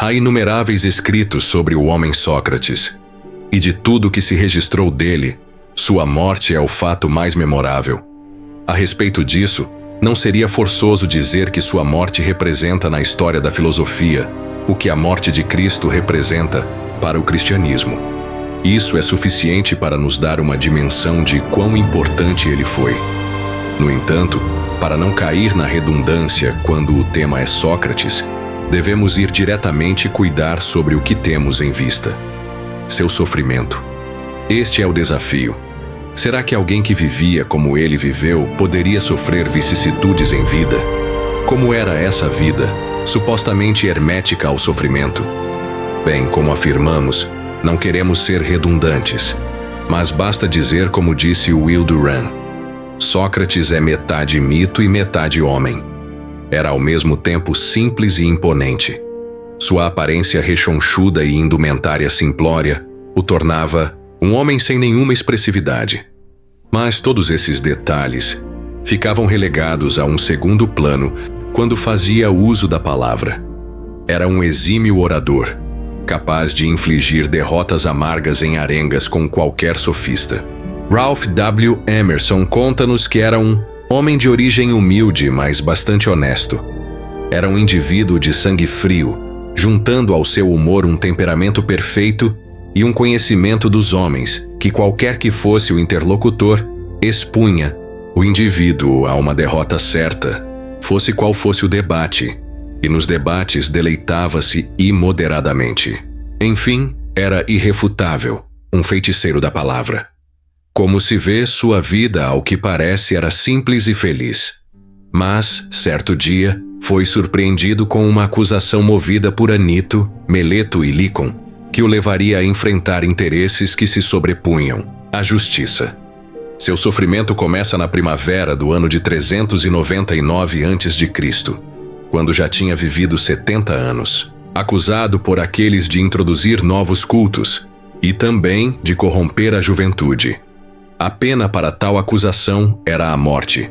Há inumeráveis escritos sobre o homem Sócrates, e de tudo que se registrou dele, sua morte é o fato mais memorável. A respeito disso, não seria forçoso dizer que sua morte representa na história da filosofia o que a morte de Cristo representa para o cristianismo. Isso é suficiente para nos dar uma dimensão de quão importante ele foi. No entanto, para não cair na redundância quando o tema é Sócrates, devemos ir diretamente cuidar sobre o que temos em vista: seu sofrimento. Este é o desafio. Será que alguém que vivia como ele viveu poderia sofrer vicissitudes em vida? Como era essa vida, supostamente hermética ao sofrimento? Bem, como afirmamos, não queremos ser redundantes, mas basta dizer como disse Will Durant: Sócrates é metade mito e metade homem. Era ao mesmo tempo simples e imponente. Sua aparência rechonchuda e indumentária simplória o tornava um homem sem nenhuma expressividade. Mas todos esses detalhes ficavam relegados a um segundo plano quando fazia uso da palavra. Era um exímio orador, capaz de infligir derrotas amargas em arengas com qualquer sofista. Ralph W. Emerson conta-nos que era um homem de origem humilde, mas bastante honesto. Era um indivíduo de sangue frio, juntando ao seu humor um temperamento perfeito e um conhecimento dos homens que, qualquer que fosse o interlocutor, expunha o indivíduo a uma derrota certa, fosse qual fosse o debate, e nos debates deleitava-se imoderadamente. Enfim, era irrefutável, um feiticeiro da palavra. Como se vê, sua vida, ao que parece, era simples e feliz. Mas, certo dia, foi surpreendido com uma acusação movida por Anito, Meleto e Lícon, que o levaria a enfrentar interesses que se sobrepunham à justiça. Seu sofrimento começa na primavera do ano de 399 a.C., quando já tinha vivido 70 anos, acusado por aqueles de introduzir novos cultos e também de corromper a juventude. A pena para tal acusação era a morte.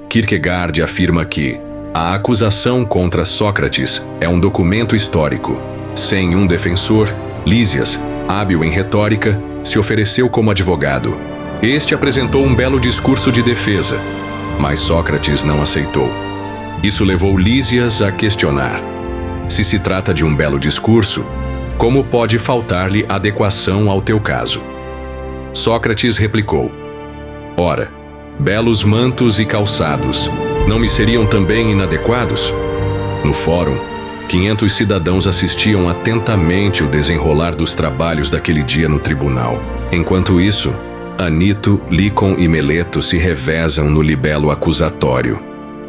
Kierkegaard afirma que a acusação contra Sócrates é um documento histórico. Sem um defensor, Lísias, hábil em retórica, se ofereceu como advogado. Este apresentou um belo discurso de defesa, mas Sócrates não aceitou. Isso levou Lísias a questionar: se se trata de um belo discurso, como pode faltar-lhe adequação ao teu caso? Sócrates replicou: ora, belos mantos e calçados, não me seriam também inadequados? No fórum, 500 cidadãos assistiam atentamente o desenrolar dos trabalhos daquele dia no tribunal. Enquanto isso, Anito, Lícon e Meleto se revezam no libelo acusatório.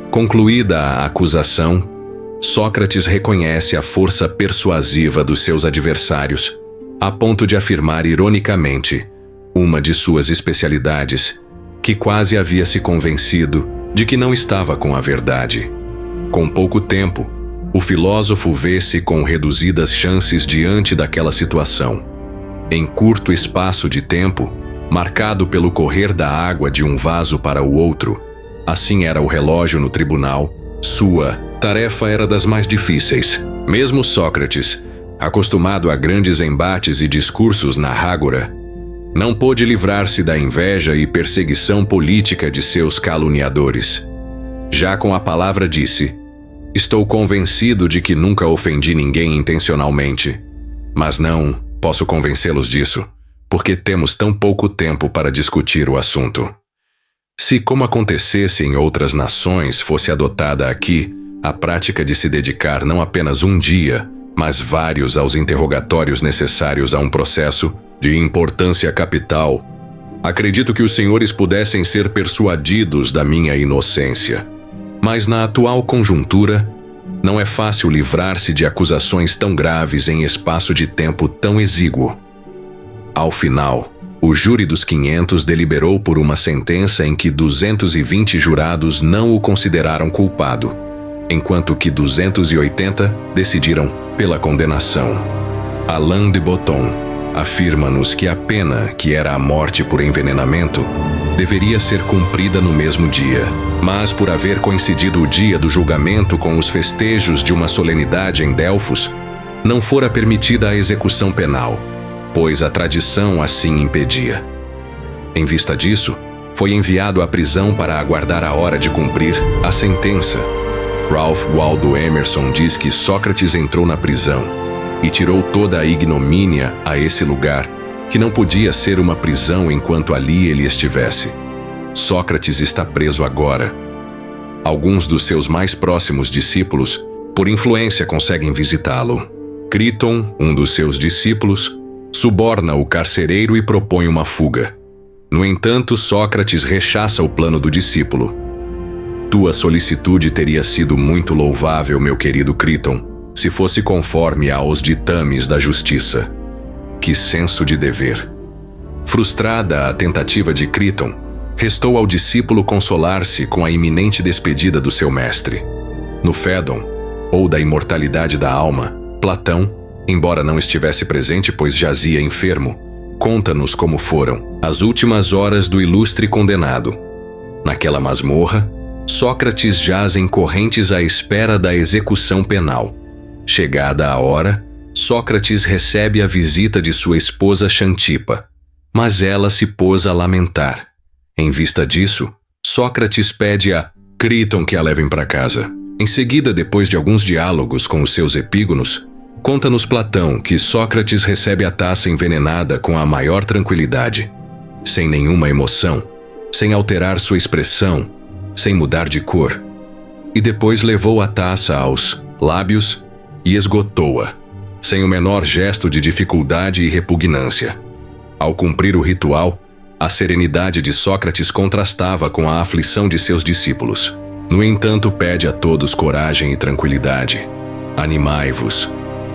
Concluída a acusação, Sócrates reconhece a força persuasiva dos seus adversários, a ponto de afirmar ironicamente uma de suas especialidades, que quase havia se convencido de que não estava com a verdade. Com pouco tempo, o filósofo vê-se com reduzidas chances diante daquela situação. Em curto espaço de tempo, marcado pelo correr da água de um vaso para o outro, assim era o relógio no tribunal, sua tarefa era das mais difíceis. Mesmo Sócrates, acostumado a grandes embates e discursos na ágora, não pôde livrar-se da inveja e perseguição política de seus caluniadores. Já com a palavra disse: estou convencido de que nunca ofendi ninguém intencionalmente, mas não posso convencê-los disso, porque temos tão pouco tempo para discutir o assunto. Se, como acontecesse em outras nações, fosse adotada aqui a prática de se dedicar não apenas um dia, mas vários aos interrogatórios necessários a um processo de importância capital, acredito que os senhores pudessem ser persuadidos da minha inocência. Mas na atual conjuntura, não é fácil livrar-se de acusações tão graves em espaço de tempo tão exíguo. Ao final, o júri dos 500 deliberou por uma sentença em que 220 jurados não o consideraram culpado, enquanto que 280 decidiram pela condenação. Alain de Botton afirma-nos que a pena, que era a morte por envenenamento, deveria ser cumprida no mesmo dia, mas por haver coincidido o dia do julgamento com os festejos de uma solenidade em Delfos, não fora permitida a execução penal, pois a tradição assim impedia. Em vista disso, foi enviado à prisão para aguardar a hora de cumprir a sentença. Ralph Waldo Emerson diz que Sócrates entrou na prisão e tirou toda a ignomínia a esse lugar, que não podia ser uma prisão enquanto ali ele estivesse. Sócrates está preso agora. Alguns dos seus mais próximos discípulos, por influência, conseguem visitá-lo. Críton, um dos seus discípulos, suborna o carcereiro e propõe uma fuga. No entanto, Sócrates rechaça o plano do discípulo. Tua solicitude teria sido muito louvável, meu querido Críton, se fosse conforme aos ditames da justiça. Que senso de dever! Frustrada a tentativa de Críton, restou ao discípulo consolar-se com a iminente despedida do seu mestre. No Fédon, ou da imortalidade da alma, Platão, embora não estivesse presente pois jazia enfermo, conta-nos como foram as últimas horas do ilustre condenado. Naquela masmorra, Sócrates jaz em correntes à espera da execução penal. Chegada a hora, Sócrates recebe a visita de sua esposa Xantipa, mas ela se pôs a lamentar. Em vista disso, Sócrates pede a Críton que a levem para casa. Em seguida, depois de alguns diálogos com os seus epígonos, conta-nos Platão que Sócrates recebe a taça envenenada com a maior tranquilidade, sem nenhuma emoção, sem alterar sua expressão, sem mudar de cor, e depois levou a taça aos lábios e esgotou-a, sem o menor gesto de dificuldade e repugnância. Ao cumprir o ritual, a serenidade de Sócrates contrastava com a aflição de seus discípulos. No entanto, pede a todos coragem e tranquilidade. Animai-vos,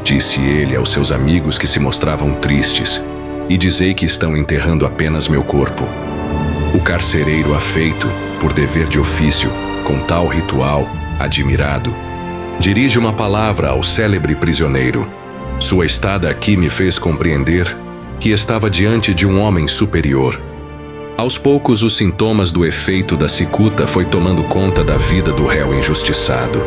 disse ele aos seus amigos que se mostravam tristes, e dizei que estão enterrando apenas meu corpo. O carcereiro afeito, por dever de ofício, com tal ritual, admirado, dirige uma palavra ao célebre prisioneiro. Sua estada aqui me fez compreender que estava diante de um homem superior. Aos poucos, os sintomas do efeito da cicuta foi tomando conta da vida do réu injustiçado.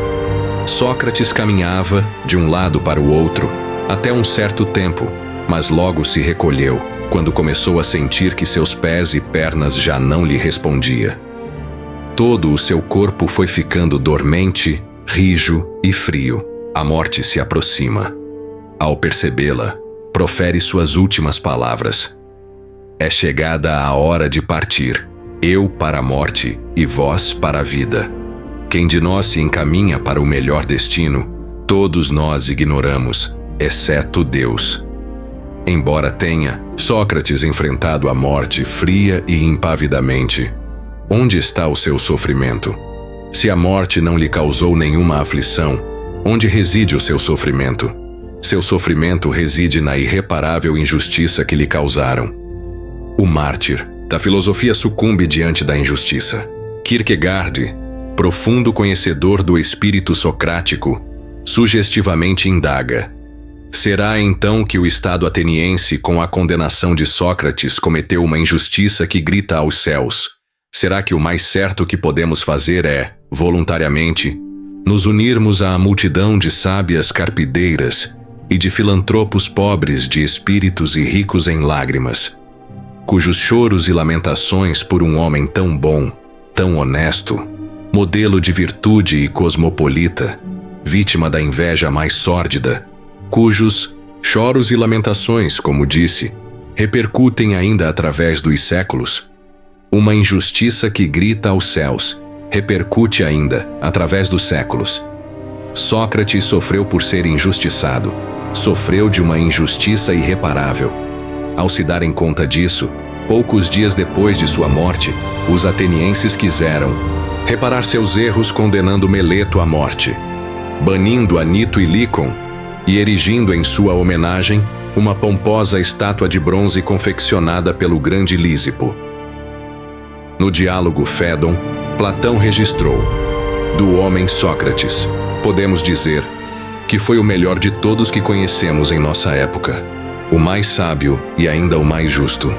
Sócrates caminhava de um lado para o outro até um certo tempo, mas logo se recolheu, quando começou a sentir que seus pés e pernas já não lhe respondia. Todo o seu corpo foi ficando dormente, rijo e frio. A morte se aproxima. Ao percebê-la, profere suas últimas palavras. É chegada a hora de partir, eu para a morte e vós para a vida. Quem de nós se encaminha para o melhor destino, todos nós ignoramos, exceto Deus. Embora tenha Sócrates enfrentado a morte fria e impavidamente, onde está o seu sofrimento? Se a morte não lhe causou nenhuma aflição, onde reside o seu sofrimento? Seu sofrimento reside na irreparável injustiça que lhe causaram. O mártir da filosofia sucumbe diante da injustiça. Kierkegaard, profundo conhecedor do espírito socrático, sugestivamente indaga: será então que o Estado ateniense, com a condenação de Sócrates, cometeu uma injustiça que grita aos céus? Será que o mais certo que podemos fazer é, voluntariamente, nos unirmos à multidão de sábias carpideiras e de filantropos pobres de espíritos e ricos em lágrimas, cujos choros e lamentações por um homem tão bom, tão honesto, modelo de virtude e cosmopolita, vítima da inveja mais sórdida, cujos choros e lamentações, como disse, repercutem ainda através dos séculos? Uma injustiça que grita aos céus, repercute ainda através dos séculos. Sócrates sofreu por ser injustiçado, sofreu de uma injustiça irreparável. Ao se darem conta disso, poucos dias depois de sua morte, os atenienses quiseram reparar seus erros condenando Meleto à morte, banindo Anito e Lícon e erigindo em sua homenagem uma pomposa estátua de bronze confeccionada pelo grande Lísipo. No diálogo Fédon, Platão registrou: do homem Sócrates, podemos dizer que foi o melhor de todos que conhecemos em nossa época, o mais sábio e ainda o mais justo.